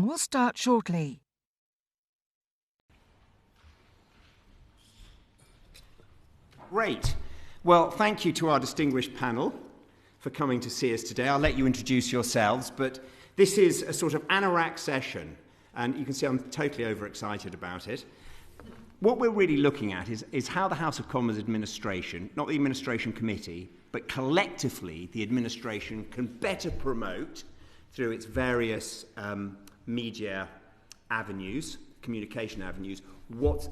will start shortly. Great. Well, thank you to our distinguished panel for coming to see us today. I'll let you introduce yourselves, but this is a sort of anorak session, and you can see I'm totally overexcited about it. What we're really looking at is how the House of Commons administration, not the administration committee, but collectively the administration can better promote, through its various media avenues, communication avenues, what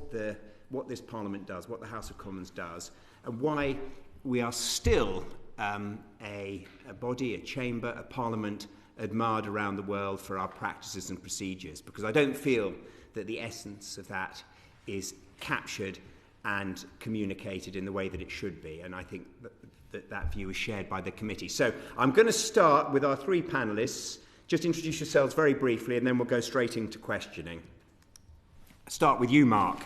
this Parliament does, what the House of Commons does, and why we are still a body, a chamber, a Parliament admired around the world for our practices and procedures, because I don't feel that the essence of that is captured and communicated in the way that it should be, and I think that view is shared by the committee. So I'm going to start with our three panellists. Just introduce yourselves very briefly, and then we'll go straight into questioning. Start with you, Mark.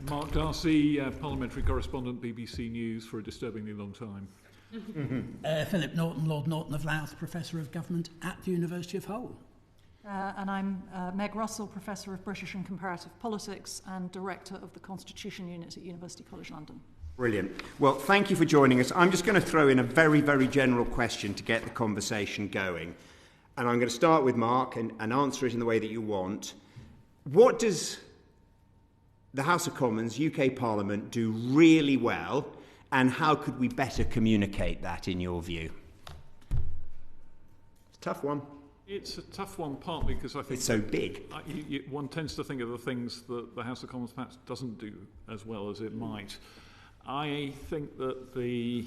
Mark Darcy, Parliamentary Correspondent, BBC News, for a disturbingly long time. Philip Norton, Lord Norton of Louth, Professor of Government at the University of Hull. And I'm Meg Russell, Professor of British and Comparative Politics and Director of the Constitution Unit at University College London. Brilliant. Well, thank you for joining us. I'm just going to throw in a very, very general question to get the conversation going. And I'm going to start with Mark and answer it in the way that you want. What does the House of Commons, UK Parliament, do really well, and how could we better communicate that, in your view? It's a tough one. It's a tough one, partly because I think it's so big. One tends to think of the things that the House of Commons perhaps doesn't do as well as it might. I think that the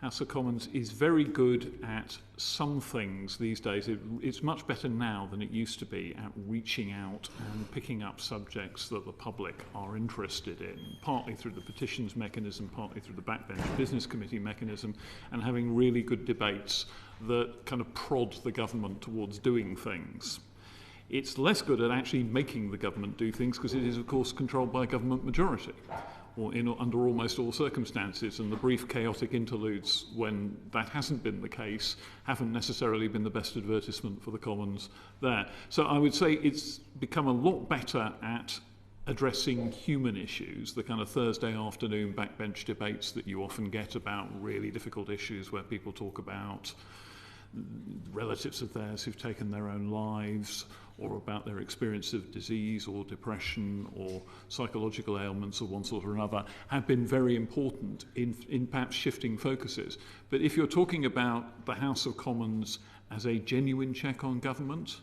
House of Commons is very good at some things these days. It's much better now than it used to be at reaching out and picking up subjects that the public are interested in, partly through the petitions mechanism, partly through the backbench business committee mechanism, and having really good debates that kind of prod the government towards doing things. It's less good at actually making the government do things because it is, of course, controlled by a government majority, or under almost all circumstances, and the brief chaotic interludes when that hasn't been the case haven't necessarily been the best advertisement for the Commons there. So I would say it's become a lot better at addressing human issues, the kind of Thursday afternoon backbench debates that you often get about really difficult issues where people talk about relatives of theirs who've taken their own lives, or about their experience of disease or depression or psychological ailments of one sort or another, have been very important in perhaps shifting focuses. But if you're talking about the House of Commons as a genuine check on government,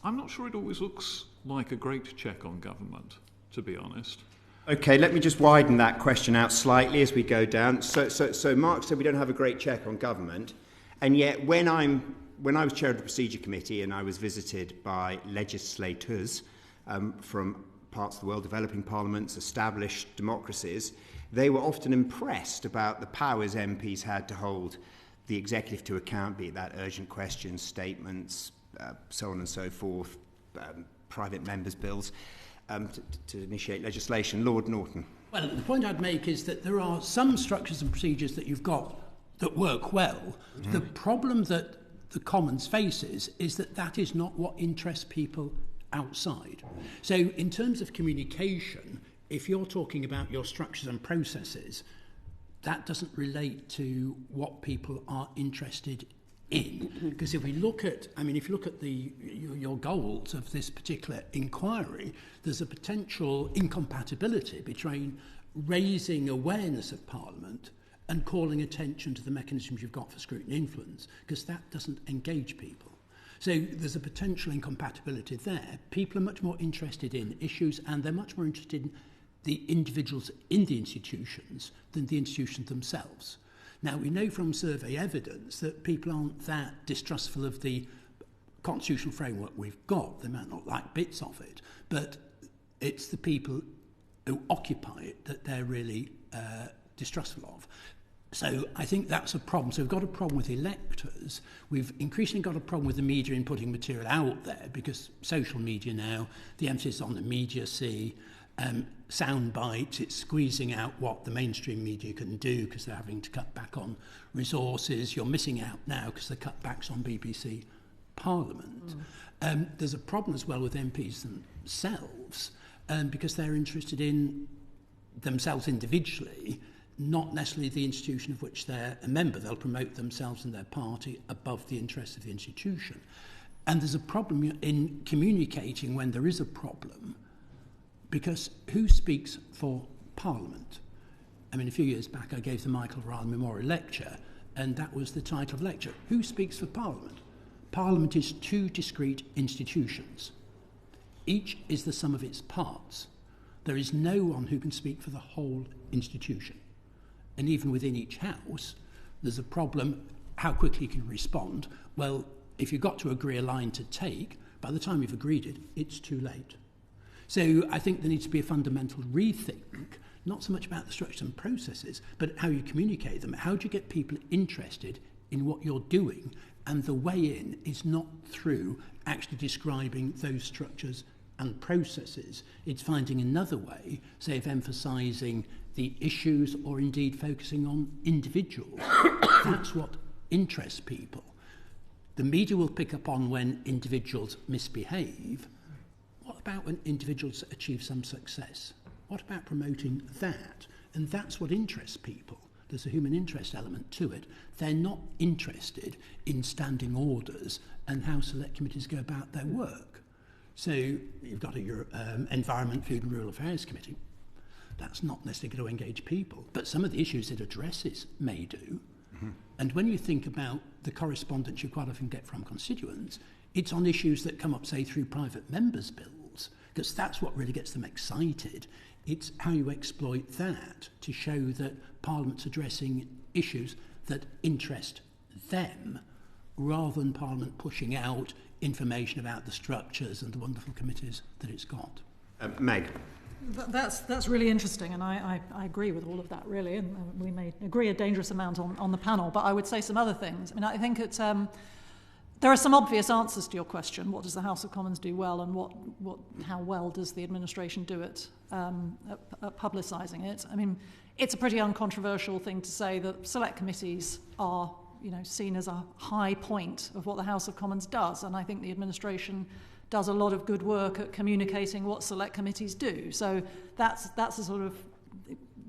I'm not sure it always looks like a great check on government, to be honest. Okay, let me just widen that question out slightly as we go down. So Mark said we don't have a great check on government, and yet when I was chair of the procedure committee and I was visited by legislators from parts of the world, developing parliaments, established democracies, they were often impressed about the powers MPs had to hold the executive to account, be it that urgent questions, statements, so on and so forth, private members' bills, to initiate legislation. Lord Norton. Well, the point I'd make is that there are some structures and procedures that you've got that work well. Mm-hmm. The problem that the Commons faces is that is not what interests people outside. So in terms of communication, if you're talking about your structures and processes, that doesn't relate to what people are interested in. Because if you look at your goals of this particular inquiry, there's a potential incompatibility between raising awareness of Parliament and calling attention to the mechanisms you've got for scrutiny and influence, because that doesn't engage people. So there's a potential incompatibility there. People are much more interested in issues, and they're much more interested in the individuals in the institutions than the institutions themselves. Now, we know from survey evidence that people aren't that distrustful of the constitutional framework we've got. They might not like bits of it, but it's the people who occupy it that they're really distrustful of. So I think that's a problem. So we've got a problem with electors. We've increasingly got a problem with the media in putting material out there, because social media now, the emphasis on immediacy, sound bites, it's squeezing out what the mainstream media can do because they're having to cut back on resources. You're missing out now because the cutbacks on BBC Parliament. There's a problem as well with MPs themselves, because they're interested in themselves individually, not necessarily the institution of which they're a member. They'll promote themselves and their party above the interests of the institution. And there's a problem in communicating when there is a problem, because who speaks for Parliament? I mean, a few years back I gave the Michael Ryle Memorial Lecture, and that was the title of the lecture. Who speaks for Parliament? Parliament is two discrete institutions. Each is the sum of its parts. There is no one who can speak for the whole institution. And even within each house, there's a problem how quickly you can respond. Well, if you've got to agree a line to take, by the time you've agreed it, it's too late. So I think there needs to be a fundamental rethink, not so much about the structures and processes, but how you communicate them. How do you get people interested in what you're doing? And the way in is not through actually describing those structures and processes. It's finding another way, say, of emphasising the issues or indeed focusing on individuals. That's what interests people. The media will pick up on when individuals misbehave. What about when individuals achieve some success? What about promoting that? And that's what interests people. There's a human interest element to it. They're not interested in standing orders and how select committees go about their work. So you've got a Environment, Food and Rural Affairs Committee. That's not necessarily going to engage people, but some of the issues it addresses may do. Mm-hmm. And when you think about the correspondence you quite often get from constituents, it's on issues that come up, say, through private members' bills, because that's what really gets them excited. It's how you exploit that to show that Parliament's addressing issues that interest them, rather than Parliament pushing out information about the structures and the wonderful committees that it's got. Meg. That's really interesting, and I agree with all of that, really, and we may agree a dangerous amount on the panel, but I would say some other things. I mean, I think it's, there are some obvious answers to your question. What does the House of Commons do well, and how well does the administration do it at publicising it? I mean, it's a pretty uncontroversial thing to say that select committees are, seen as a high point of what the House of Commons does, and I think the administration does a lot of good work at communicating what select committees do. So that's a sort of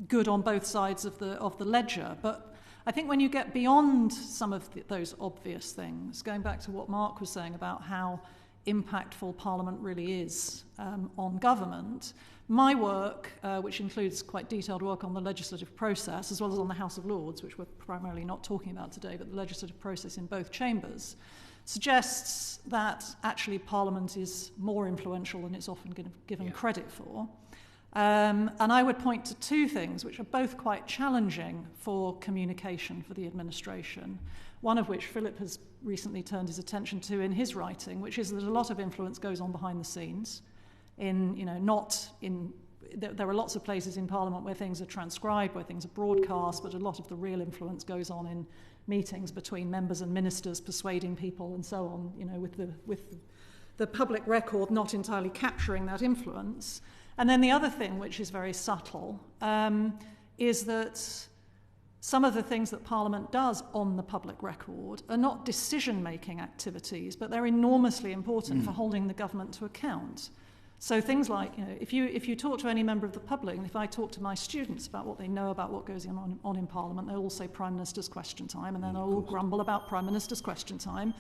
good on both sides of the ledger. But I think when you get beyond some of those obvious things, going back to what Mark was saying about how impactful Parliament really is on government, my work, which includes quite detailed work on the legislative process, as well as on the House of Lords, which we're primarily not talking about today, but the legislative process in both chambers, suggests that actually Parliament is more influential than it's often given credit for. And I would point to two things which are both quite challenging for communication for the administration, one of which Philip has recently turned his attention to in his writing, which is that a lot of influence goes on behind the scenes. There are lots of places in Parliament where things are transcribed, where things are broadcast, but a lot of the real influence goes on in meetings between members and ministers, persuading people and so on, with the public record not entirely capturing that influence. And then the other thing, which is very subtle, is that some of the things that Parliament does on the public record are not decision-making activities, but they're enormously important for holding the government to account. So things like, if you talk to any member of the public, and if I talk to my students about what they know about what goes on in Parliament, they'll all say Prime Minister's question time, and then they'll all grumble about Prime Minister's question time.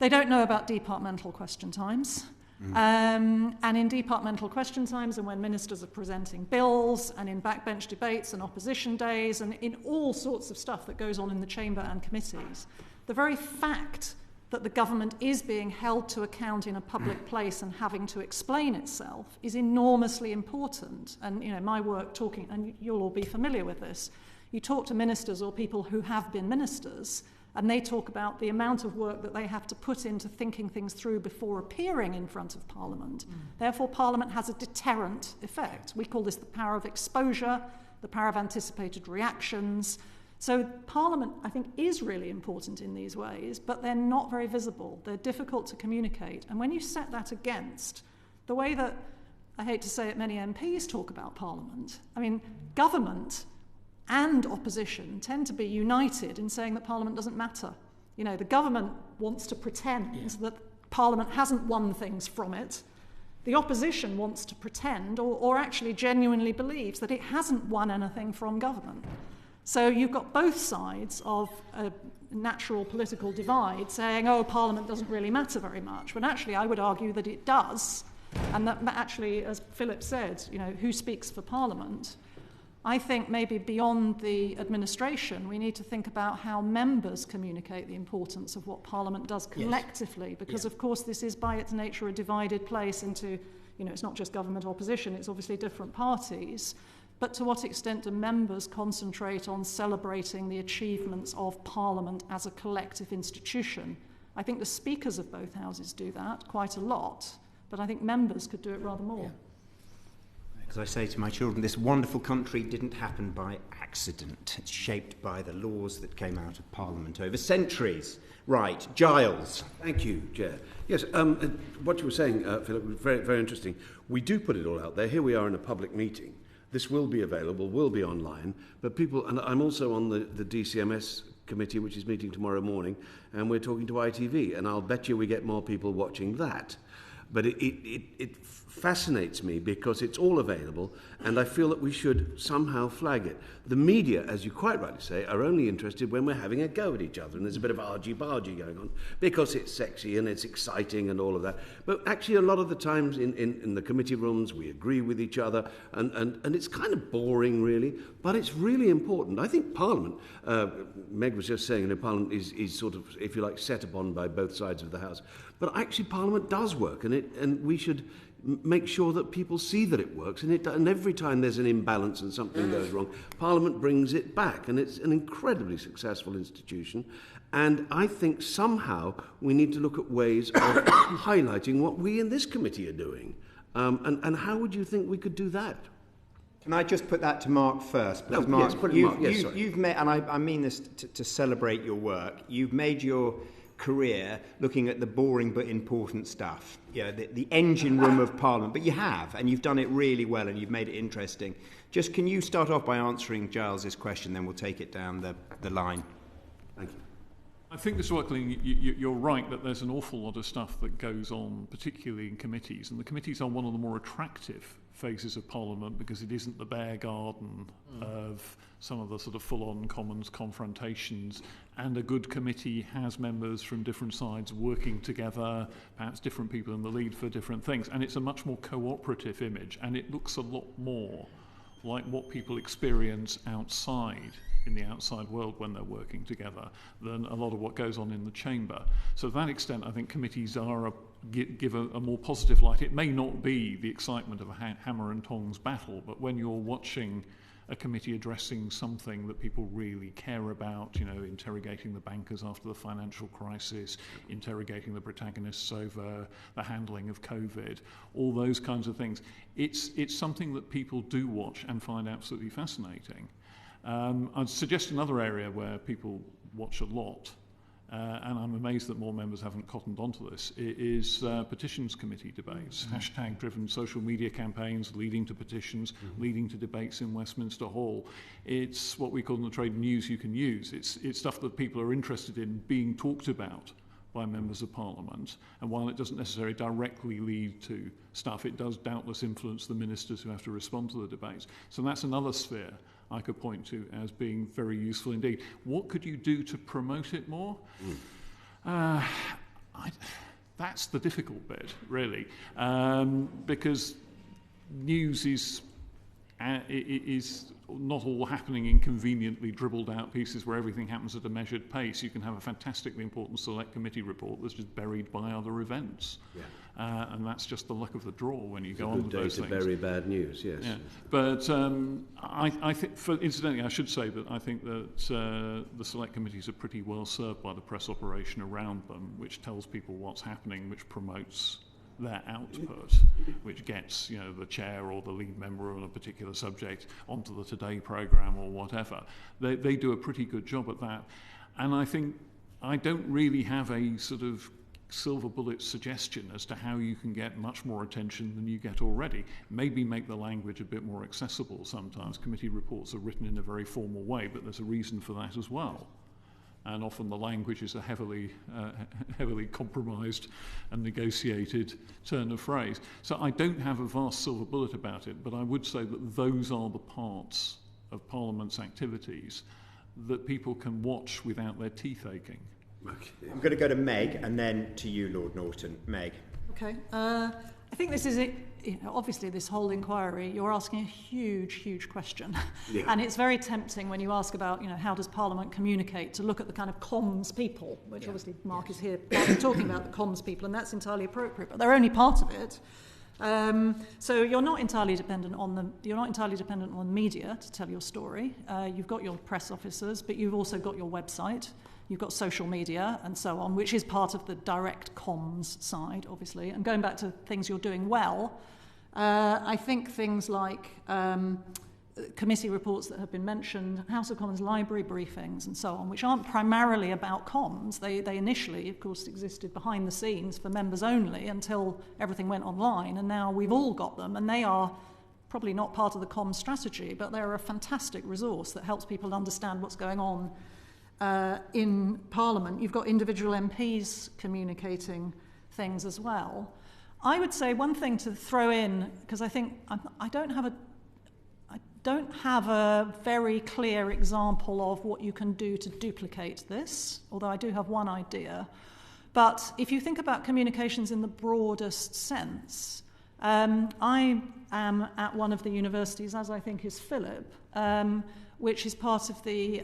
They don't know about departmental question times. And in departmental question times, and when ministers are presenting bills, and in backbench debates and opposition days, and in all sorts of stuff that goes on in the chamber and committees, the very fact that the government is being held to account in a public place and having to explain itself is enormously important. And my work talking, and you'll all be familiar with this, you talk to ministers or people who have been ministers, and they talk about the amount of work that they have to put into thinking things through before appearing in front of Parliament. Therefore, Parliament has a deterrent effect. We call this the power of exposure, the power of anticipated reactions. So Parliament, I think, is really important in these ways, but they're not very visible. They're difficult to communicate. And when you set that against the way that, I hate to say it, many MPs talk about Parliament, I mean, government and opposition tend to be united in saying that Parliament doesn't matter. The government wants to pretend that Parliament hasn't won things from it. The opposition wants to pretend or actually genuinely believes that it hasn't won anything from government. So you've got both sides of a natural political divide saying, oh, Parliament doesn't really matter very much. But actually, I would argue that it does. And that actually, as Philip said, who speaks for Parliament? I think maybe beyond the administration, we need to think about how members communicate the importance of what Parliament does collectively, because of course this is by its nature a divided place into, it's not just government opposition, it's obviously different parties. But to what extent do members concentrate on celebrating the achievements of Parliament as a collective institution? I think the speakers of both houses do that quite a lot, but I think members could do it rather more. As I say to my children, this wonderful country didn't happen by accident. It's shaped by the laws that came out of Parliament over centuries. Right, Giles. Thank you, Chair. Yes, what you were saying, Philip, was very, very interesting. We do put it all out there. Here we are in a public meeting. This will be available, will be online, but people, and I'm also on the DCMS committee, which is meeting tomorrow morning, and we're talking to ITV, and I'll bet you we get more people watching that. But it fascinates me because it's all available, and I feel that we should somehow flag it. The media, as you quite rightly say, are only interested when we're having a go at each other, and there's a bit of argy-bargy going on, because it's sexy and it's exciting and all of that. But actually, a lot of the times in the committee rooms, we agree with each other, and it's kind of boring, really, but it's really important. I think Parliament, Meg was just saying, Parliament is sort of, if you like, set upon by both sides of the House. But actually, Parliament does work, and we should make sure that people see that it works. And every time there's an imbalance and something goes wrong, Parliament brings it back, and it's an incredibly successful institution. And I think somehow we need to look at ways of highlighting what we in this committee are doing. And how would you think we could do that? Can I just put that to Mark first? No, Mark, yes, put it to Mark. Yes, sorry. You've made, and I mean this to celebrate your work, you've made your career looking at the boring but important stuff, the engine room of Parliament, but you have, and you've done it really well, and you've made it interesting. Just can you start off by answering Giles's question, then we'll take it down the line. Thank you. I think, Mr. Wakeling, you're right that there's an awful lot of stuff that goes on, particularly in committees, and the committees are one of the more attractive phases of Parliament because it isn't the bear garden of some of the sort of full-on Commons confrontations, and a good committee has members from different sides working together, perhaps different people in the lead for different things, and it's a much more cooperative image, and it looks a lot more like what people experience outside, in the outside world when they're working together, than a lot of what goes on in the chamber. So to that extent, I think committees are give a more positive light. It may not be the excitement of a hammer and tongs battle, but when you're watching a committee addressing something that people really care about, interrogating the bankers after the financial crisis, interrogating the protagonists over the handling of COVID, all those kinds of things, it's something that people do watch and find absolutely fascinating. I'd suggest another area where people watch a lot, and I'm amazed that more members haven't cottoned onto this, is petitions committee debates, hashtag-driven social media campaigns leading to petitions, leading to debates in Westminster Hall. It's what we call in the trade news you can use. It's stuff that people are interested in being talked about by members of Parliament, and while it doesn't necessarily directly lead to stuff, it does doubtless influence the ministers who have to respond to the debates. So that's another sphere I could point to as being very useful indeed. What could you do to promote it more? That's the difficult bit, really, because news is not all happening in conveniently dribbled out pieces where everything happens at a measured pace. You can have a fantastically important select committee report that's just buried by other events. And that's just the luck of the draw when you go on with those things. Good day to bury bad news, yes. Yeah. But I think, incidentally, I should say that I think that the select committees are pretty well served by the press operation around them, which tells people what's happening, which promotes their output, which gets the chair or the lead member on a particular subject onto the Today programme or whatever. They do a pretty good job at that. And I think I don't really have a sort of silver bullet suggestion as to how you can get much more attention than you get already. Maybe make the language a bit more accessible sometimes. Committee reports are written in a very formal way, but there's a reason for that as well. and often the language is a heavily compromised and negotiated turn of phrase. So I don't have a vast silver bullet about it, but I would say that those are the parts of Parliament's activities that people can watch without their teeth aching. Okay. I'm going to go to Meg and then to you, Lord Norton. Meg. Okay. I think this is it. Obviously, this whole inquiry, you're asking a huge question. Yeah. And it's very tempting when you ask about, how does Parliament communicate, to look at the kind of comms people, which obviously Mark is here talking about the comms people, and that's entirely appropriate, but they're only part of it. So you're not entirely dependent on media to tell your story. You've got your press officers, but you've also got your website. You've got social media and so on, which is part of the direct comms side, obviously. And going back to things you're doing well, I think things like committee reports that have been mentioned, House of Commons library briefings and so on, which aren't primarily about comms. They initially, of course, existed behind the scenes for members only until everything went online, and now we've all got them, and they are probably not part of the comms strategy, but they're a fantastic resource that helps people understand what's going on in Parliament. You've got individual MPs communicating things as well. I would say one thing to throw in, because I think I don't have a very clear example of what you can do to duplicate this, although I do have one idea. But if you think about communications in the broadest sense, I am at one of the universities, as I think is Philip, which is part of the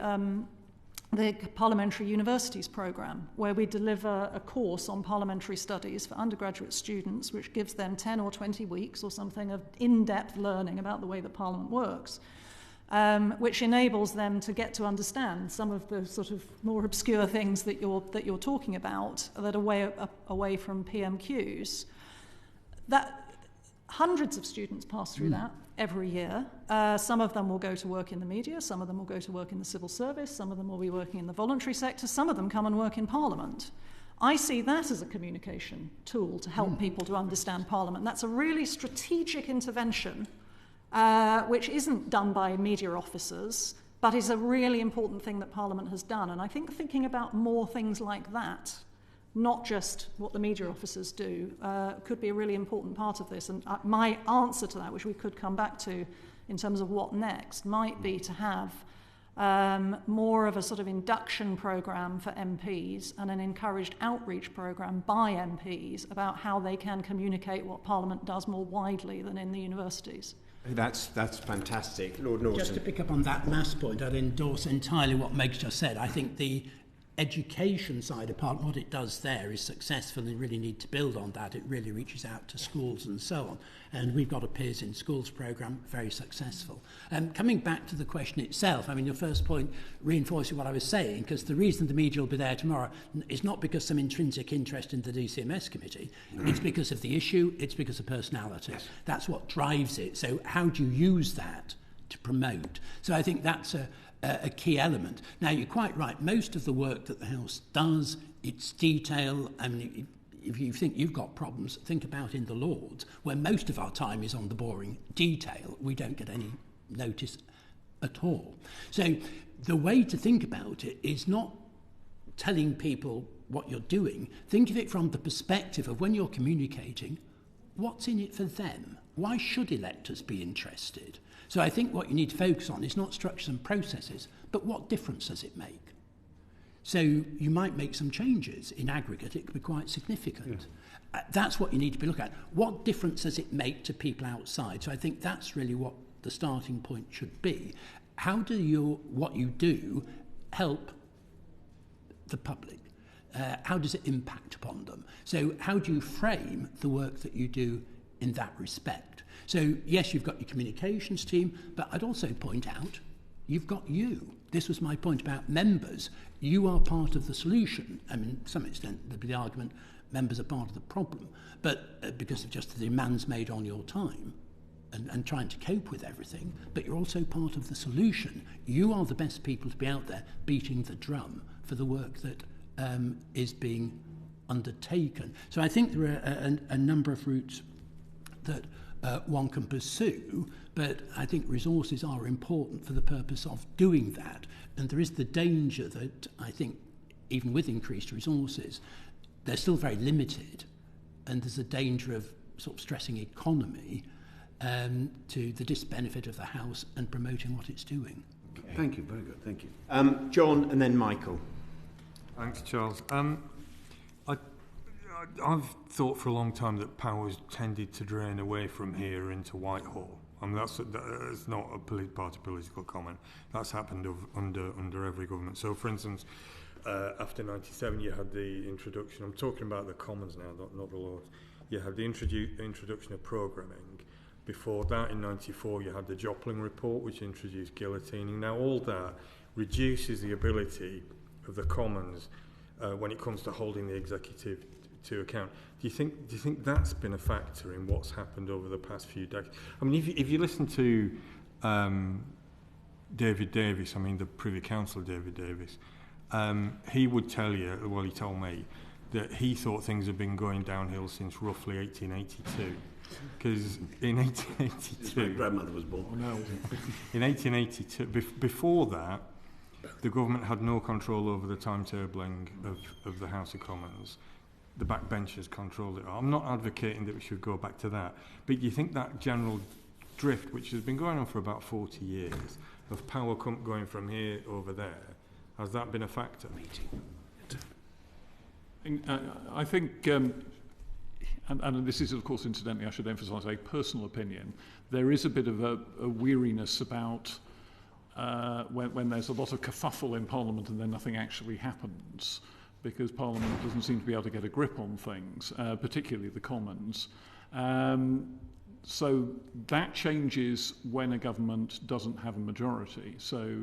Parliamentary Universities programme, where we deliver a course on parliamentary studies for undergraduate students, which gives them 10 or 20 weeks or something of in-depth learning about the way that Parliament works, which enables them to get to understand some of the sort of more obscure things that you're talking about that are away from PMQs. That hundreds of students pass through that every year. Some of them will go to work in the media, some of them will go to work in the civil service, some of them will be working in the voluntary sector, some of them come and work in Parliament. I see that as a communication tool to help people to understand Parliament. That's a really strategic intervention, which isn't done by media officers, but is a really important thing that Parliament has done. And I think thinking about more things like that, not just what the media officers do, could be a really important part of this. And my answer to that, which we could come back to in terms of what next, might be to have more of a sort of induction programme for MPs and an encouraged outreach programme by MPs about how they can communicate what Parliament does more widely than in the universities. That's fantastic. Lord Norton. Just to pick up on that last point, I'd endorse entirely what Meg's just said. I think the education side of Parliament, what it does there is successful, and really need to build on that. It really reaches out to schools and so on. And we've got a Peers in Schools programme, very successful. Coming back to the question itself, I mean, your first point reinforcing what I was saying, because the reason the media will be there tomorrow is not because some intrinsic interest in the DCMS committee. It's because of the issue, it's because of personality. Yes. That's what drives it. So how do you use that to promote? So I think that's a key element. Now, you're quite right. Most of the work that the House does, its detail, I mean, if you think you've got problems, think about in the Lords, where most of our time is on the boring detail. We don't get any notice at all. So the way to think about it is not telling people what you're doing. Think of it from the perspective of when you're communicating, what's in it for them? Why should electors be interested? So I think what you need to focus on is not structures and processes, but what difference does it make? So you might make some changes. In aggregate, it could be quite significant. Yeah. That's what you need to be looking at. What difference does it make to people outside? So I think that's really what the starting point should be. How do what you do help the public? How does it impact upon them? So how do you frame the work that you do in that respect? So yes, you've got your communications team, but I'd also point out you've got you. This was my point about members. You are part of the solution. I mean, to some extent, there'd be the argument members are part of the problem, but because of just the demands made on your time and trying to cope with everything, but you're also part of the solution. You are the best people to be out there beating the drum for the work that is being undertaken. So I think there are a number of routes that one can pursue, but I think resources are important for the purpose of doing that. And there is the danger that I think even with increased resources, they're still very limited, and there's a danger of sort of stressing economy to the disbenefit of the House and promoting what it's doing. Okay. Thank you, very good, thank you. John and then Michael. Thanks, Charles. I've thought for a long time that power's tended to drain away from here into Whitehall. I mean, that's not a party political comment. That's happened under every government. So, for instance, after 97, you had the introduction. I'm talking about the Commons now, not the Lords. You had the introduction of programming. Before that, in 94, you had the Joplin Report, which introduced guillotining. Now, all that reduces the ability of the Commons when it comes to holding the executive to account. Do you think that's been a factor in what's happened over the past few decades? I mean, if you listen to David Davis, I mean the Privy Councillor David Davis, he would tell you, well, he told me, that he thought things had been going downhill since roughly 1882. Because in 1882... My grandmother was born. In 1882, before that, the government had no control over the timetabling of the House of Commons. The backbenchers controlled it. I'm not advocating that we should go back to that, but do you think that general drift, which has been going on for about 40 years, of power going from here over there, has that been a factor? I think, and this is, of course, incidentally, I should emphasise a personal opinion, there is a bit of a weariness about when there's a lot of kerfuffle in Parliament and then nothing actually happens, because Parliament doesn't seem to be able to get a grip on things, particularly the Commons. So that changes when a government doesn't have a majority. So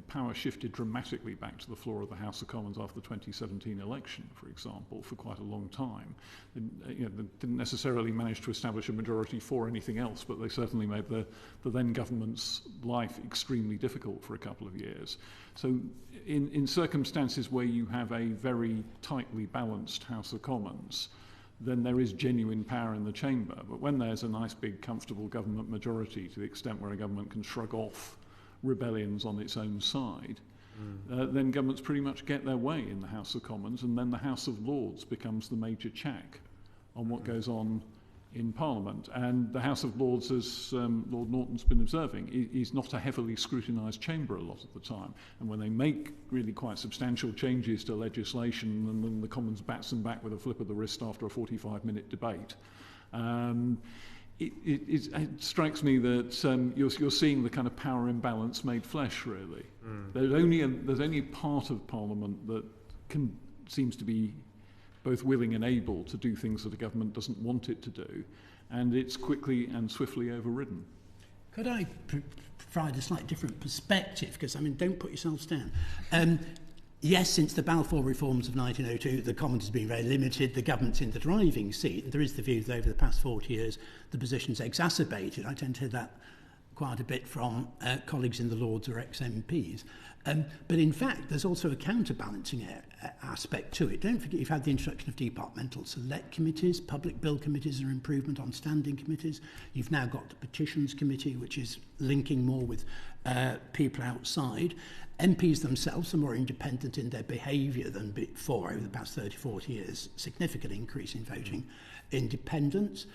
power shifted dramatically back to the floor of the House of Commons after the 2017 election, for example, for quite a long time. They didn't necessarily manage to establish a majority for anything else, but they certainly made the then government's life extremely difficult for a couple of years. So in circumstances where you have a very tightly balanced House of Commons, then there is genuine power in the chamber. But when there's a nice big comfortable government majority, to the extent where a government can shrug off rebellions on its own side, then governments pretty much get their way in the House of Commons, and then the House of Lords becomes the major check on what goes on in Parliament. And the House of Lords, as Lord Norton's been observing, is not a heavily scrutinised chamber a lot of the time. And when they make really quite substantial changes to legislation, and then the Commons bats them back with a flip of the wrist after a 45-minute debate, it strikes me that you're seeing the kind of power imbalance made flesh, really. There's only a part of Parliament that seems to be both willing and able to do things that a government doesn't want it to do, and it's quickly and swiftly overridden. Could I provide a slightly different perspective? Because, I mean, don't put yourselves down. Yes, since the Balfour reforms of 1902, the Commons has been very limited, the government's in the driving seat, and there is the view that over the past 40 years the position's exacerbated. I tend to hear that quite a bit from colleagues in the Lords or ex-MPs. But in fact, there's also a counterbalancing aspect to it. Don't forget you've had the introduction of departmental select committees, public bill committees are improvement on standing committees. You've now got the petitions committee, which is linking more with people outside. MPs themselves are more independent in their behaviour than before over the past 30, 40 years. Significant increase in voting independence.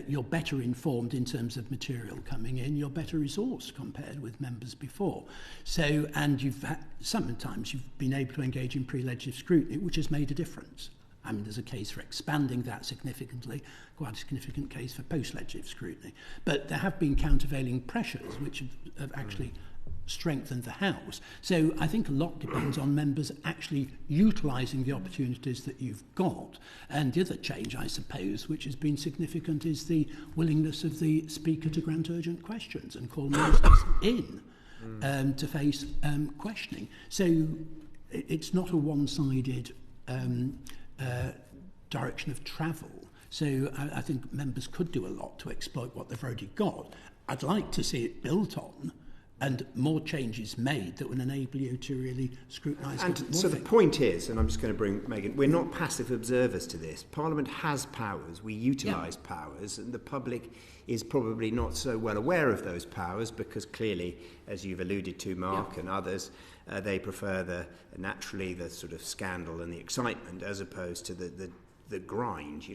You're better informed in terms of material coming in. You're better resourced compared with members before. So, and sometimes you've been able to engage in pre-legislative scrutiny, which has made a difference. I mean, there's a case for expanding that significantly, quite a significant case for post-legislative scrutiny. But there have been countervailing pressures which have actually strengthened the House. So I think a lot depends on members actually utilising the opportunities that you've got. And the other change, I suppose, which has been significant is the willingness of the Speaker to grant urgent questions and call ministers in to face questioning. So it's not a one-sided direction of travel. So I think members could do a lot to exploit what they've already got. I'd like to see it built on and more changes made that would enable you to really scrutinise. And so the point is, and I'm just going to bring Megan, we're not passive observers to this. Parliament has powers, we utilise powers, and the public is probably not so well aware of those powers because clearly, as you've alluded to, Mark and others, they prefer naturally the sort of scandal and the excitement as opposed to the grind,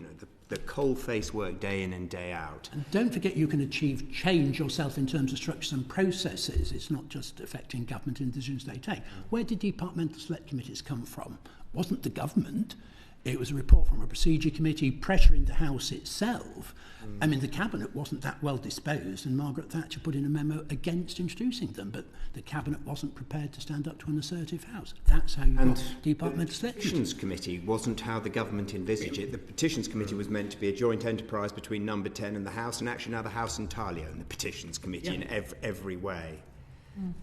the coal-face work day in and day out. And don't forget you can achieve change yourself in terms of structures and processes. It's not just affecting government and decisions they take. Where did departmental select committees come from? It wasn't the government. It was a report from a procedure committee, pressure in the House itself. I mean, the Cabinet wasn't that well disposed, and Margaret Thatcher put in a memo against introducing them, but the Cabinet wasn't prepared to stand up to an assertive House. That's how you got departmental select committees. The Petitions Committee wasn't how the government envisaged it. The Petitions Committee was meant to be a joint enterprise between Number 10 and the House, and actually now the House entirely own the Petitions Committee in every way.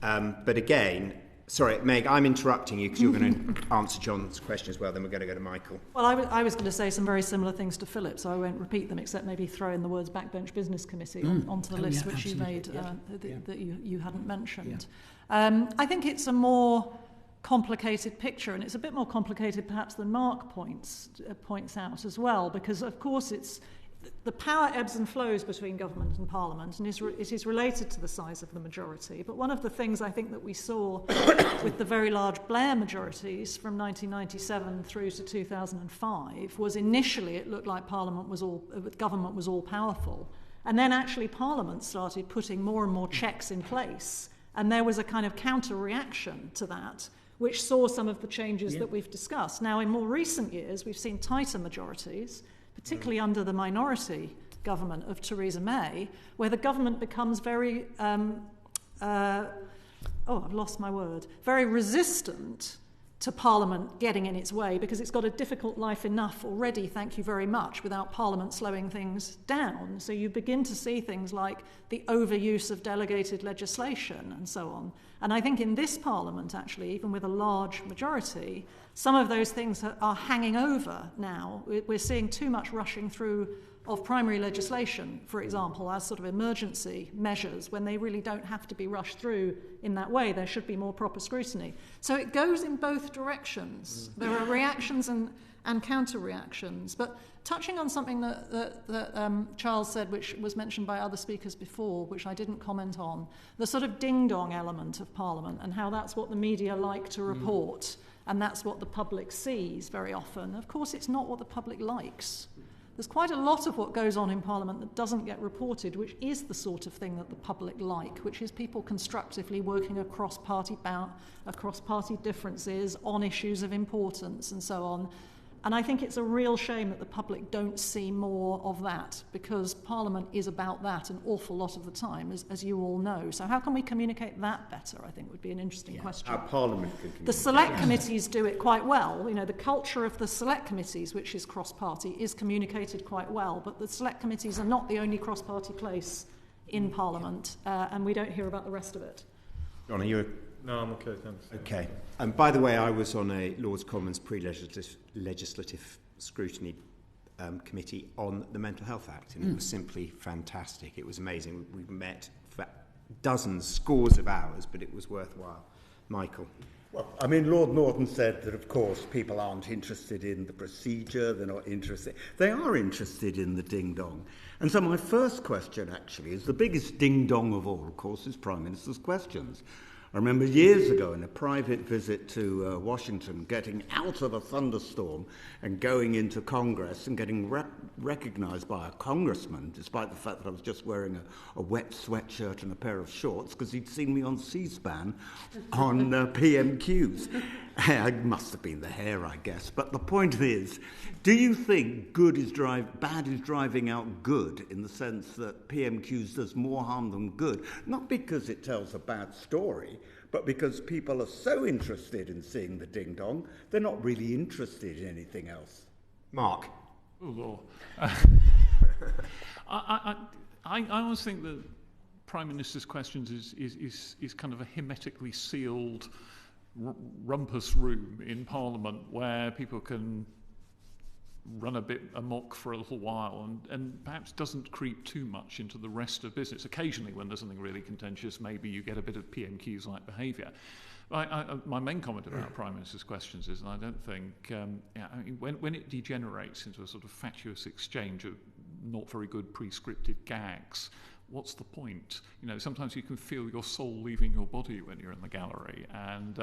But again, sorry, Meg, I'm interrupting you because you're going to answer John's question as well, then we're going to go to Michael. Well, I was going to say some very similar things to Philip, so I won't repeat them except maybe throw in the words Backbench Business Committee onto the list, which you made that you hadn't mentioned. I think it's a more complicated picture, and it's a bit more complicated perhaps than Mark points out as well, because of course the power ebbs and flows between government and parliament, and it is related to the size of the majority. But one of the things I think that we saw with the very large Blair majorities from 1997 through to 2005 was initially it looked like government was all powerful, and then actually Parliament started putting more and more checks in place, and there was a kind of counter reaction to that, which saw some of the changes that we've discussed. Now, in more recent years, we've seen tighter majorities, particularly under the minority government of Theresa May, where the government becomes very, I've lost my word, very resistant to Parliament getting in its way because it's got a difficult life enough already, thank you very much, without Parliament slowing things down. So you begin to see things like the overuse of delegated legislation and so on. And I think in this Parliament, actually, even with a large majority, some of those things are hanging over now. We're seeing too much rushing through of primary legislation, for example, as sort of emergency measures, when they really don't have to be rushed through in that way. There should be more proper scrutiny. So it goes in both directions. There are reactions and counter-reactions. But touching on something that Charles said, which was mentioned by other speakers before, which I didn't comment on, the sort of ding-dong element of Parliament and how that's what the media like to report, and that's what the public sees very often. Of course, it's not what the public likes. There's quite a lot of what goes on in Parliament that doesn't get reported, which is the sort of thing that the public like, which is people constructively working across party differences on issues of importance and so on. And I think it's a real shame that the public don't see more of that, because Parliament is about that an awful lot of the time, as you all know. So how can we communicate that better, I think, would be an interesting question. Our Parliament can communicate. The select committees do it quite well. You know, the culture of the select committees, which is cross-party, is communicated quite well. But the select committees are not the only cross-party place in Parliament, and we don't hear about the rest of it. John, are you... No, I'm okay, thanks. Okay. And by the way, I was on a Lords Commons pre-legislative scrutiny committee on the Mental Health Act, and it was simply fantastic. It was amazing. We met for dozens, scores of hours, but it was worthwhile. Michael. Well, I mean, Lord Norton said that, of course, people aren't interested in the procedure, they're not interested. They are interested in the ding-dong. And so my first question, actually, is the biggest ding-dong of all, of course, is Prime Minister's questions. I remember years ago in a private visit to Washington, getting out of a thunderstorm and going into Congress and getting recognised by a congressman, despite the fact that I was just wearing a wet sweatshirt and a pair of shorts, because he'd seen me on C-SPAN on PMQs. It must have been the hair, I guess. But the point is, do you think bad is driving out good, in the sense that PMQs does more harm than good? Not because it tells a bad story, but because people are so interested in seeing the ding-dong, they're not really interested in anything else. Mark. Oh, Lord. I always think that Prime Minister's questions is kind of a hermetically sealed rumpus room in Parliament where people can run a bit amok for a little while and perhaps doesn't creep too much into the rest of business. Occasionally, when there's something really contentious, maybe you get a bit of PMQs-like behaviour. My main comment about Prime Minister's questions is, and I don't think, when it degenerates into a sort of fatuous exchange of not very good prescriptive gags, what's the point? Sometimes you can feel your soul leaving your body when you're in the gallery, and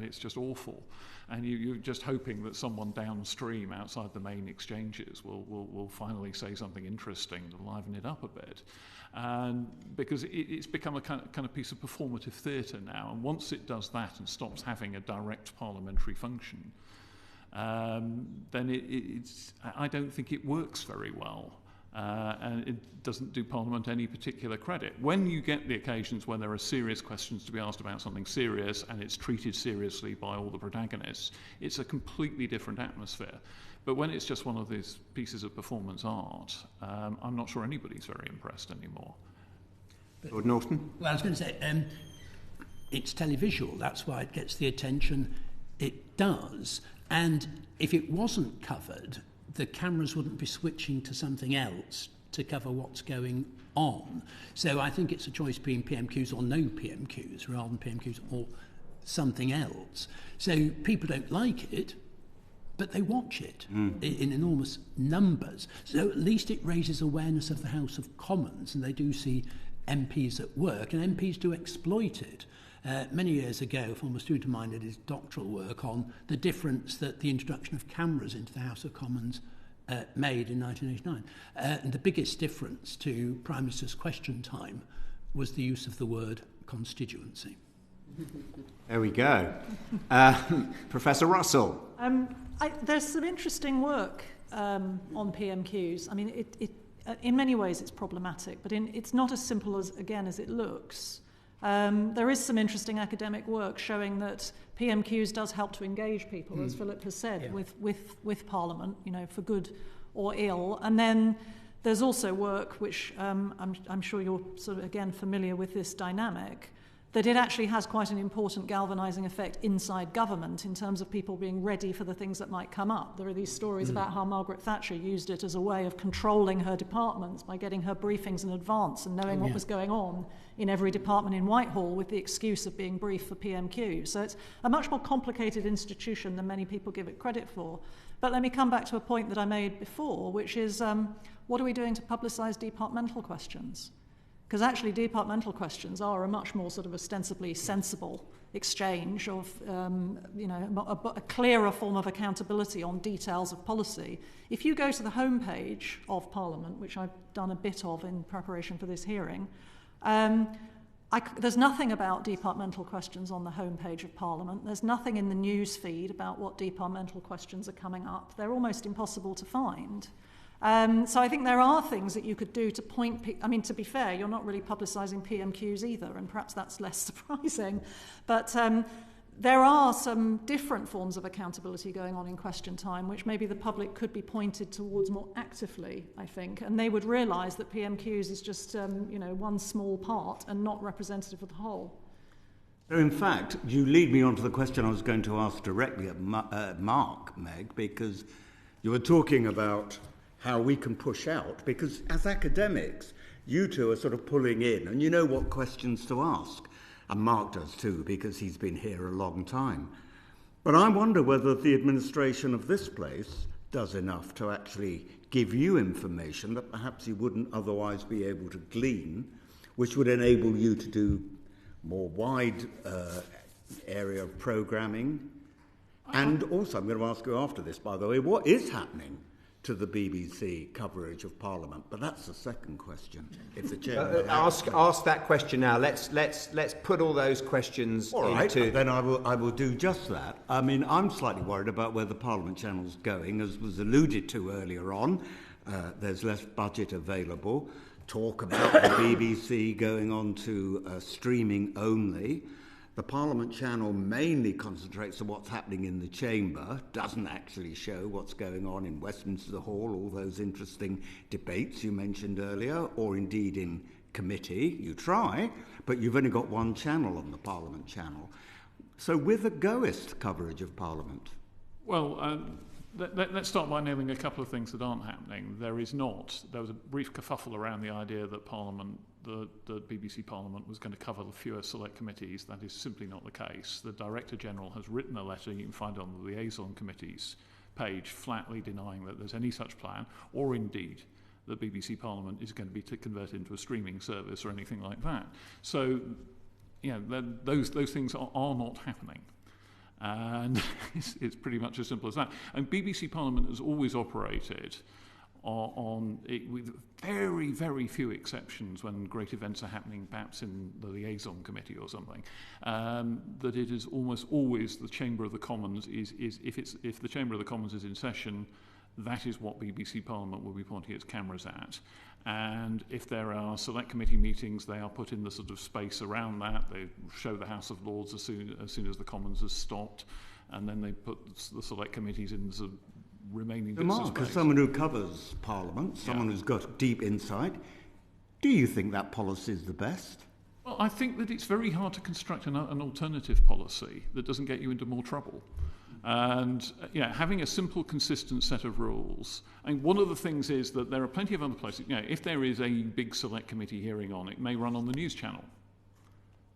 it's just awful. And you're just hoping that someone downstream, outside the main exchanges, will finally say something interesting to liven it up a bit. And because it's become a kind of piece of performative theatre now, and once it does that and stops having a direct parliamentary function, then I don't think it works very well. And it doesn't do Parliament any particular credit. When you get the occasions when there are serious questions to be asked about something serious and it's treated seriously by all the protagonists, it's a completely different atmosphere. But when it's just one of these pieces of performance art, I'm not sure anybody's very impressed anymore. Lord Norton? Well, I was going to say, it's televisual. That's why it gets the attention it does. And if it wasn't covered, the cameras wouldn't be switching to something else to cover what's going on. So I think it's a choice between PMQs or no PMQs rather than PMQs or something else. So people don't like it, but they watch it in enormous numbers. So at least it raises awareness of the House of Commons, and they do see MPs at work, and MPs do exploit it. Many years ago, a former student of mine did his doctoral work on the difference that the introduction of cameras into the House of Commons made in 1989. And the biggest difference to Prime Minister's question time was the use of the word constituency. There we go. Professor Russell. There's some interesting work on PMQs. I mean, in many ways it's problematic, but it's not as simple as it looks. There is some interesting academic work showing that PMQs does help to engage people, as Philip has said, with Parliament, for good or ill. And then there's also work which I'm sure you're sort of again familiar with this dynamic, that it actually has quite an important galvanising effect inside government in terms of people being ready for the things that might come up. There are these stories about how Margaret Thatcher used it as a way of controlling her departments by getting her briefings in advance and knowing what was going on in every department in Whitehall with the excuse of being briefed for PMQ. So it's a much more complicated institution than many people give it credit for. But let me come back to a point that I made before, which is what are we doing to publicise departmental questions? Because actually departmental questions are a much more sort of ostensibly sensible exchange of, a clearer form of accountability on details of policy. If you go to the homepage of Parliament, which I've done a bit of in preparation for this hearing, there's nothing about departmental questions on the homepage of Parliament. There's nothing in the news feed about what departmental questions are coming up. They're almost impossible to find. So I think there are things that you could do to point... to be fair, you're not really publicising PMQs either, and perhaps that's less surprising. But there are some different forms of accountability going on in question time, which maybe the public could be pointed towards more actively, I think. And they would realise that PMQs is just, one small part and not representative of the whole. So in fact, you lead me on to the question I was going to ask directly at Mark, Meg, because you were talking about how we can push out, because as academics, you two are sort of pulling in, and you know what questions to ask. And Mark does too, because he's been here a long time. But I wonder whether the administration of this place does enough to actually give you information that perhaps you wouldn't otherwise be able to glean, which would enable you to do more wide area of programming. And also, I'm going to ask you after this, by the way, what is happening to the BBC coverage of Parliament? But that's the second question. If the chairman ask that question now. Let's put all those questions all right, into... Then I will do just that. I mean, I'm slightly worried about where the Parliament channel's going, as was alluded to earlier on. There's less budget available. Talk about the BBC going on to streaming only. The Parliament channel mainly concentrates on what's happening in the chamber, doesn't actually show what's going on in Westminster Hall, all those interesting debates you mentioned earlier, or indeed in committee. You try, but you've only got one channel on the Parliament channel. So with the goest coverage of Parliament? Well, Let's start by nailing a couple of things that aren't happening. There was a brief kerfuffle around the idea that Parliament, the BBC Parliament, was going to cover the fewer select committees. That is simply not the case. The Director General has written a letter, you can find it on the liaison committees page, flatly denying that there's any such plan, or indeed the BBC Parliament is going to be converted into a streaming service or anything like that. So, those things are not happening. And it's pretty much as simple as that. And BBC Parliament has always operated on it with very, very few exceptions when great events are happening, perhaps in the liaison committee or something, that it is almost always the Chamber of the Commons is if the Chamber of the Commons is in session, that is what BBC Parliament will be pointing its cameras at. And if there are select committee meetings, they are put in the sort of space around that. They show the House of Lords as soon as the Commons has stopped, and then they put the select committees in the sort of remaining bits of space. Mark, as someone who covers Parliament, someone who's got deep insight, do you think that policy is the best? Well, I think that it's very hard to construct an alternative policy that doesn't get you into more trouble. And having a simple, consistent set of rules. I mean, one of the things is that there are plenty of other places. If there is a big select committee hearing on, it may run on the news channel.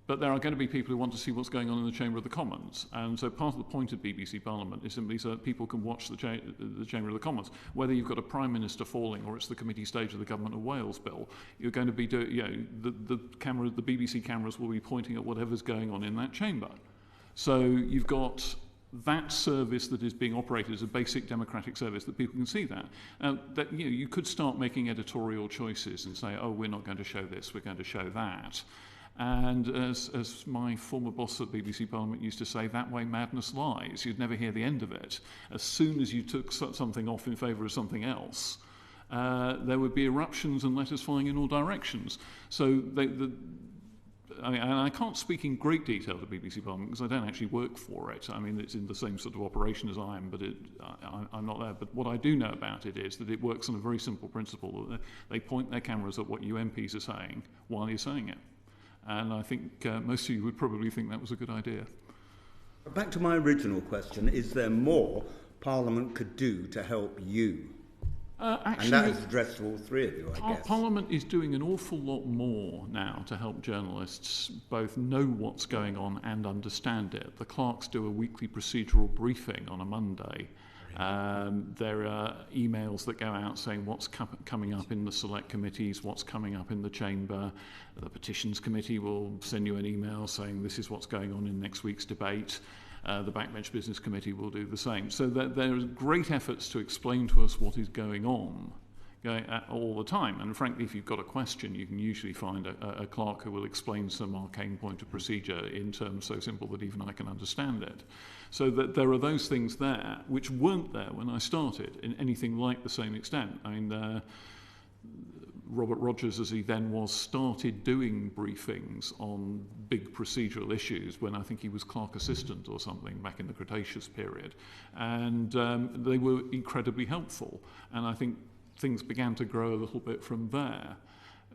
But there are going to be people who want to see what's going on in the Chamber of the Commons. And so part of the point of BBC Parliament is simply so that people can watch the Chamber of the Commons. Whether you've got a Prime Minister falling or it's the committee stage of the Government of Wales bill, you're going to be the BBC cameras will be pointing at whatever's going on in that chamber. So you've got that service that is being operated as a basic democratic service that people can see that. You could start making editorial choices and say, oh, we're not going to show this, we're going to show that. And as my former boss at BBC Parliament used to say, that way madness lies. You'd never hear the end of it. As soon as you took something off in favour of something else, there would be eruptions and letters flying in all directions. So and I can't speak in great detail to BBC Parliament because I don't actually work for it. I mean, it's in the same sort of operation as I am, but I'm not there. But what I do know about it is that it works on a very simple principle. That they point their cameras at what you MPs are saying while you're saying it. And I think most of you would probably think that was a good idea. Back to my original question, is there more Parliament could do to help you? Actually, and that is addressed to all three of you, I guess. Parliament is doing an awful lot more now to help journalists both know what's going on and understand it. The clerks do a weekly procedural briefing on a Monday. There are emails that go out saying what's coming up in the select committees, what's coming up in the chamber. The petitions committee will send you an email saying this is what's going on in next week's debate. The Backbench Business Committee will do the same. So there are great efforts to explain to us what is going on all the time. And frankly, if you've got a question, you can usually find a clerk who will explain some arcane point of procedure in terms so simple that even I can understand it. So that there are those things there which weren't there when I started in anything like the same extent. I mean, Robert Rogers, as he then was, started doing briefings on big procedural issues when I think he was clerk assistant or something back in the Cretaceous period. And they were incredibly helpful. And I think things began to grow a little bit from there.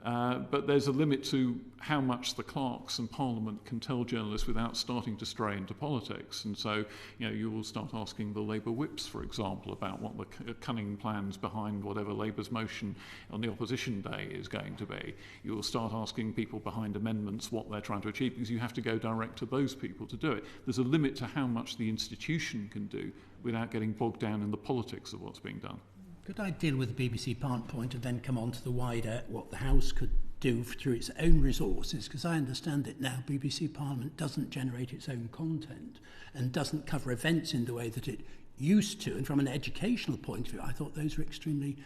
But there's a limit to how much the clerks and Parliament can tell journalists without starting to stray into politics. And so, you will start asking the Labour whips, for example, about what the cunning plans behind whatever Labour's motion on the opposition day is going to be. You will start asking people behind amendments what they're trying to achieve because you have to go direct to those people to do it. There's a limit to how much the institution can do without getting bogged down in the politics of what's being done. Could I deal with the BBC Parliament point and then come on to the wider, what the House could do through its own resources? Because I understand it now, BBC Parliament doesn't generate its own content and doesn't cover events in the way that it used to. And from an educational point of view, I thought those were extremely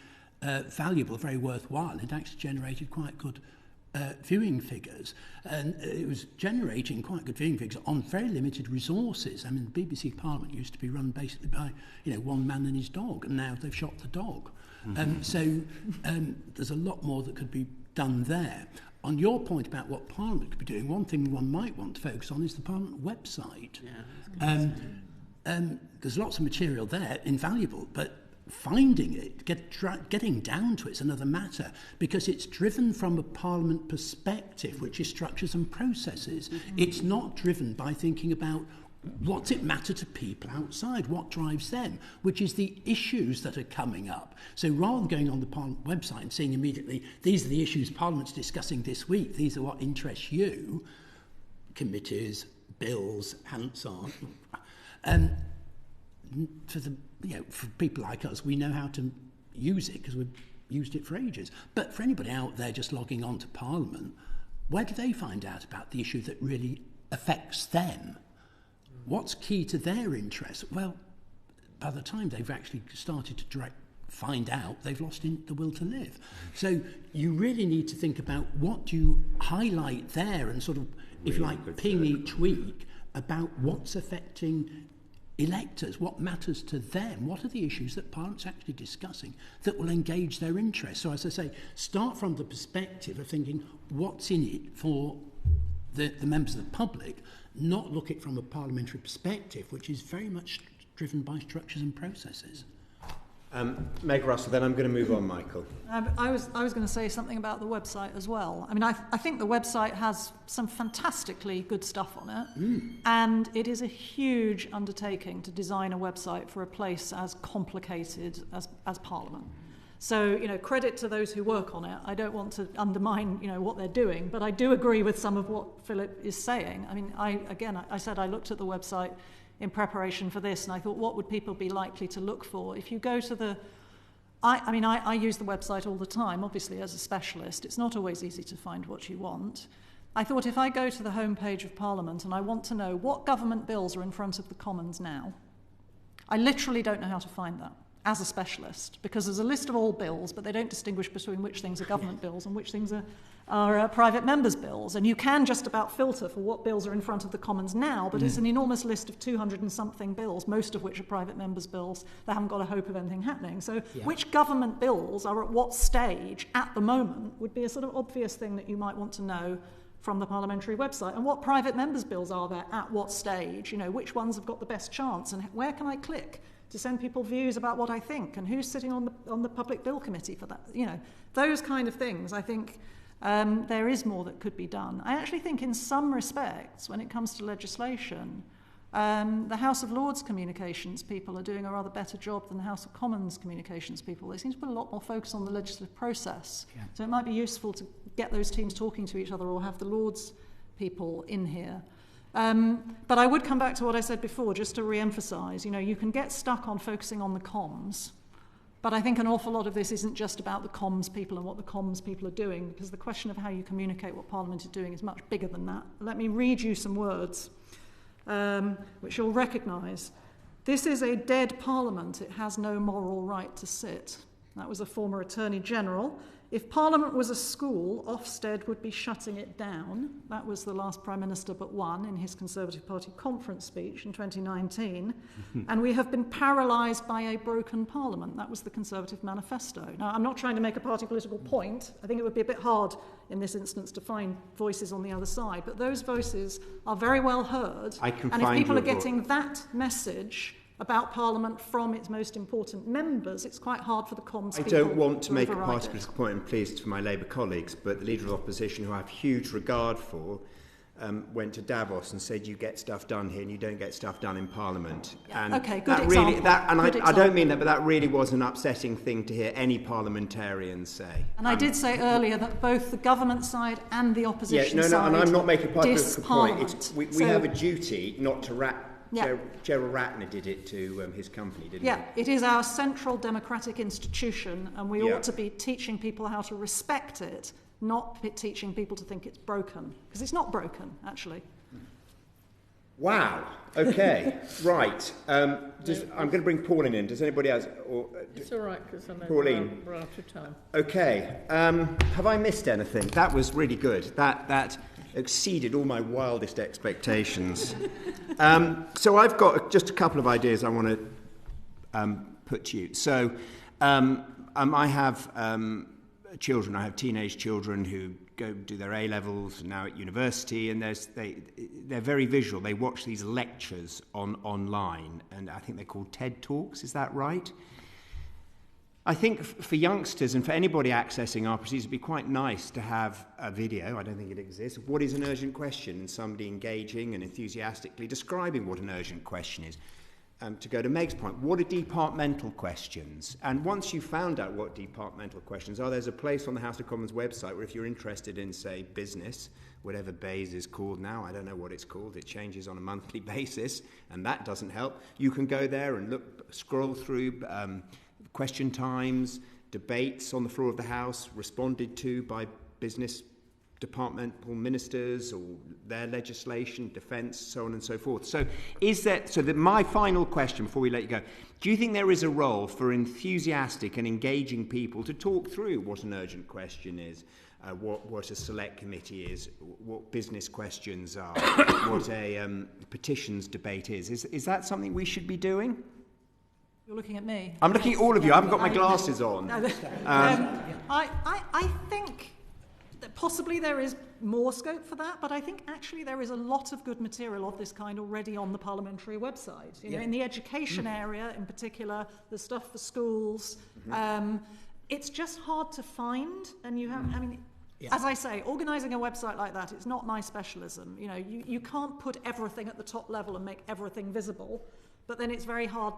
valuable, very worthwhile. It actually generated quite good viewing figures, and it was generating quite good viewing figures on very limited resources. I mean, the BBC Parliament used to be run basically by, one man and his dog, and now they've shot the dog. So there's a lot more that could be done there. On your point about what Parliament could be doing, one thing one might want to focus on is the Parliament website. There's lots of material there, invaluable, but finding it, getting down to it's another matter, because it's driven from a Parliament perspective, which is structures and processes. It's not driven by thinking about what's it matter to people outside? What drives them? Which is the issues that are coming up. So rather than going on the Parliament website and seeing immediately, these are the issues Parliament's discussing this week, these are what interests you, committees, bills, Hansard, for people like us, we know how to use it because we've used it for ages. But for anybody out there just logging on to Parliament, where do they find out about the issue that really affects them? What's key to their interests? Well, by the time they've actually started to find out, they've lost the will to live. So you really need to think about what do you highlight there and sort of, if you like, ping each week about what's affecting electors, what matters to them, what are the issues that Parliament's actually discussing that will engage their interests. So as I say, start from the perspective of thinking what's in it for the members of the public, not look at it from a parliamentary perspective, which is very much driven by structures and processes. Meg Russell, then I'm going to move on, Michael. I was going to say something about the website as well. I mean, I think the website has some fantastically good stuff on it, and it is a huge undertaking to design a website for a place as complicated as Parliament. So, credit to those who work on it. I don't want to undermine, what they're doing, but I do agree with some of what Philip is saying. I mean, I said I looked at the website in preparation for this, and I thought, what would people be likely to look for? If you go to I use the website all the time, obviously as a specialist. It's not always easy to find what you want. I thought if I go to the homepage of Parliament and I want to know what government bills are in front of the Commons now, I literally don't know how to find that as a specialist, because there's a list of all bills, but they don't distinguish between which things are government bills and which things are private members' bills. And you can just about filter for what bills are in front of the Commons now, but it's an enormous list of 200 and something bills, most of which are private members' bills that haven't got a hope of anything happening. So which government bills are at what stage at the moment would be a sort of obvious thing that you might want to know from the Parliamentary website. And what private members' bills are there at what stage? Which ones have got the best chance, and where can I click to send people views about what I think, and who's sitting on the Public Bill Committee for that? Those kind of things. I think there is more that could be done. I actually think in some respects, when it comes to legislation, the House of Lords communications people are doing a rather better job than the House of Commons communications people. They seem to put a lot more focus on the legislative process. Yeah. So it might be useful to get those teams talking to each other, or have the Lords people in here. But I would come back to what I said before, just to re-emphasise, you can get stuck on focusing on the comms, but I think an awful lot of this isn't just about the comms people and what the comms people are doing, because the question of how you communicate what Parliament is doing is much bigger than that. Let me read you some words, which you'll recognise. This is a dead Parliament. It has no moral right to sit. That was a former Attorney General. If Parliament was a school, Ofsted would be shutting it down. That was the last Prime Minister but one in his Conservative Party conference speech in 2019. And we have been paralysed by a broken Parliament. That was the Conservative manifesto. Now, I'm not trying to make a party political point. I think it would be a bit hard in this instance to find voices on the other side. But those voices are very well heard. And if people are getting that message about Parliament from its most important members, it's quite hard for the comms people. I don't want to make a party political point, and pleased for my Labour colleagues, but the Leader of the Opposition, who I have huge regard for, went to Davos and said, you get stuff done here and you don't get stuff done in Parliament. Yeah. And okay, good example. I don't mean that, but that really was an upsetting thing to hear any parliamentarian say. And I did say earlier that both the government side and the opposition side and I'm not making a party political point. We so, have a duty not to Gerald Ratner did it to his company, didn't he? Yeah, it is our central democratic institution, and we ought to be teaching people how to respect it, not teaching people to think it's broken, because it's not broken, actually. Wow. Okay. Right. I'm going to bring Pauline in. Does anybody else? It's all right, because I know Pauline. we're out of time. Okay. Have I missed anything? That was really good. That exceeded all my wildest expectations. So I've got just a couple of ideas I want to put to you. So I have children. I have teenage children who go do their A-levels now at university, and they're very visual. They watch these lectures online, and I think they're called TED Talks. Is that right? I think for youngsters and for anybody accessing our procedures, it'd be quite nice to have a video, I don't think it exists, of what is an urgent question, and somebody engaging and enthusiastically describing what an urgent question is. To go to Meg's point, what are departmental questions? And once you've found out what departmental questions are, there's a place on the House of Commons website where if you're interested in, say, business, whatever BASE is called now, I don't know what it's called, it changes on a monthly basis, and that doesn't help. You can go there and scroll through question times, debates on the floor of the House, responded to by business departmental ministers or their legislation, defence, so on and so forth. So my final question before we let you go, do you think there is a role for enthusiastic and engaging people to talk through what an urgent question is, what a select committee is, what business questions are, what a petitions debate is? Is that something we should be doing? You're looking at me. I'm looking at all of you. I haven't got my glasses on. I think that possibly there is more scope for that, but I think actually there is a lot of good material of this kind already on the Parliamentary website. You know, in the education area in particular, the stuff for schools. It's just hard to find, and you have, as I say, organising a website like that, it's not my specialism. You know, you can't put everything at the top level and make everything visible, but then it's very hard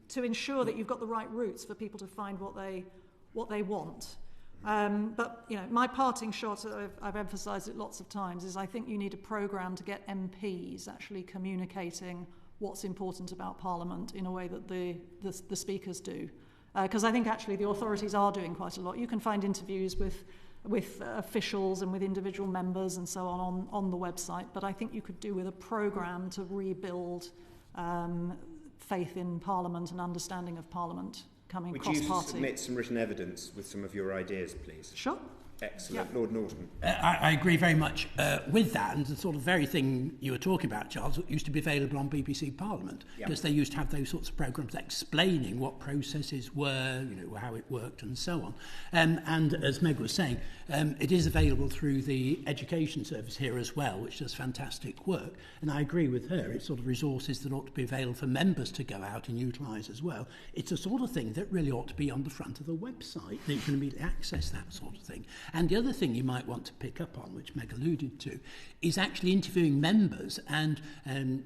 to ensure that you've got the right routes for people to find what they want. But you know, my parting shot, I've emphasised it lots of times, is I think you need a programme to get MPs actually communicating what's important about Parliament in a way that the speakers do. Because I think actually the authorities are doing quite a lot. You can find interviews with officials and with individual members and so on the website, but I think you could do with a programme to rebuild faith in Parliament and understanding of Parliament coming cross-party. Would you submit some written evidence with some of your ideas, please? Sure. Excellent. Lord Norton. I agree very much with that, and the sort of very thing you were talking about, Charles, used to be available on BBC Parliament, because they used to have those sorts of programmes explaining what processes were, you know, how it worked and so on. And as Meg was saying, it is available through the Education Service here as well, which does fantastic work. And I agree with her, it's sort of resources that ought to be available for members to go out and utilise as well. It's a sort of thing that really ought to be on the front of the website, that you can immediately access that sort of thing. And the other thing you might want to pick up on, which Meg alluded to, is actually interviewing members. And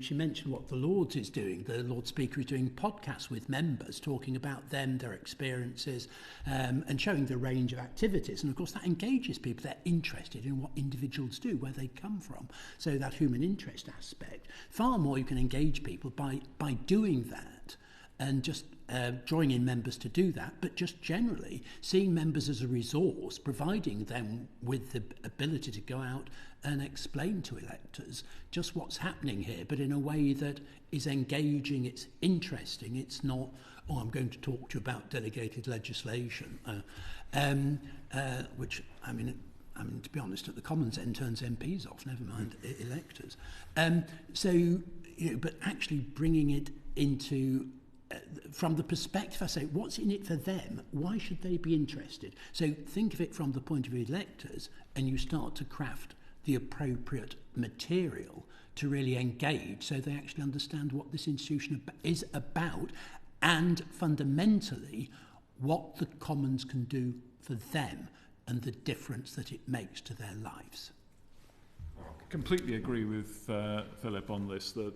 she mentioned what the Lords is doing. The Lord Speaker is doing podcasts with members, talking about them, their experiences, and showing the range of activities. And of course, that engages people. They're interested in what individuals do, where they come from. So that human interest aspect. Far more you can engage people by doing that, and just drawing in members to do that, but just generally seeing members as a resource, providing them with the ability to go out and explain to electors just what's happening here, but in a way that is engaging, it's interesting, it's not, oh, I'm going to talk to you about delegated legislation, which, I mean, to be honest, at the Commons end turns MPs off, never mind electors. So, you know, but actually bringing it into from the perspective, I say, what's in it for them? Why should they be interested? So think of it from the point of view of electors, and you start to craft the appropriate material to really engage, so they actually understand what this institution is about, and fundamentally what the Commons can do for them and the difference that it makes to their lives. I completely agree with Philip on this, that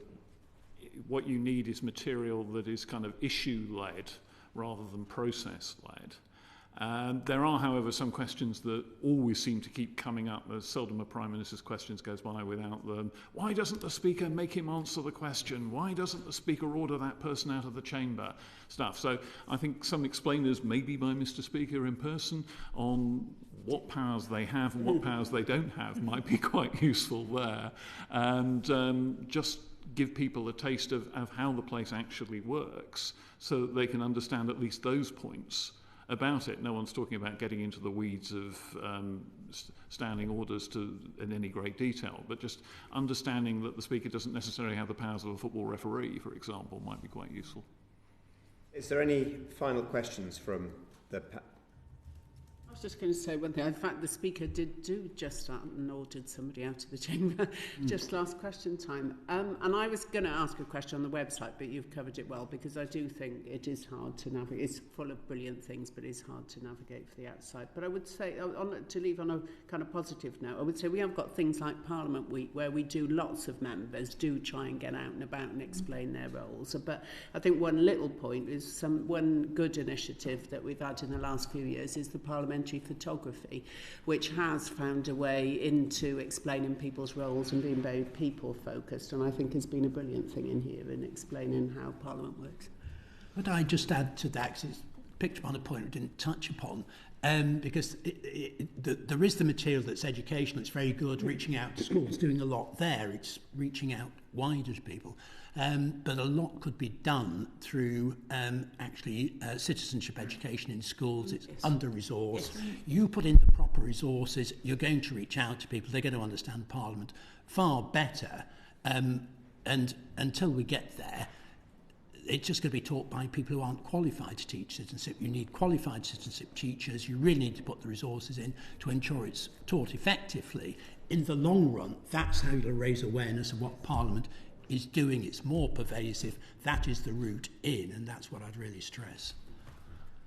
what you need is material that is kind of issue-led rather than process-led. There are, however, some questions that always seem to keep coming up. There's seldom a Prime Minister's questions goes by without them. Why doesn't the Speaker make him answer the question? Why doesn't the Speaker order that person out of the chamber? Stuff. So I think some explainers, maybe by Mr. Speaker in person, on what powers they have and what powers they don't have might be quite useful there. And just give people a taste of how the place actually works so that they can understand at least those points about it. No one's talking about getting into the weeds of standing orders in any great detail, but just understanding that the Speaker doesn't necessarily have the powers of a football referee, for example, might be quite useful. Is there any final questions from the was just going to say one thing. In fact, the speaker did do just that and ordered somebody out of the chamber just last question time. And I was going to ask a question on the website, but you've covered it well, because I do think it is hard to navigate. It's full of brilliant things, but it's hard to navigate for the outside. But I would say, to leave on a kind of positive note, I would say we have got things like Parliament Week, where we do, lots of members do try and get out and about and explain their roles. But I think one little point is one good initiative that we've had in the last few years is the Parliamentary photography, which has found a way into explaining people's roles and being very people-focused, and I think has been a brilliant thing in here in explaining how Parliament works. Would I just add to that, 'cause it's picked up on a point we didn't touch upon, because there is the material that's educational, it's very good, reaching out to schools, doing a lot there, it's reaching out wider to people. But a lot could be done through citizenship education in schools. It's under-resourced. Yes. You put in the proper resources, you're going to reach out to people, they're going to understand Parliament far better. And until we get there, it's just going to be taught by people who aren't qualified to teach citizenship. You need qualified citizenship teachers. You really need to put the resources in to ensure it's taught effectively. In the long run, that's how you'll raise awareness of what Parliament is doing. It's more pervasive. That is the route in, and that's what I'd really stress.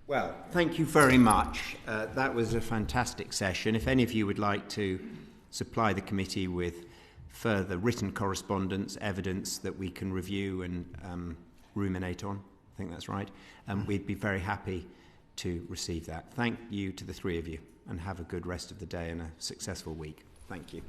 Well, thank you very much. That was a fantastic session. If any of you would like to supply the committee with further written correspondence, evidence that we can review and ruminate on, I think that's right, we'd be very happy to receive that. Thank you to the three of you, and have a good rest of the day and a successful week. Thank you.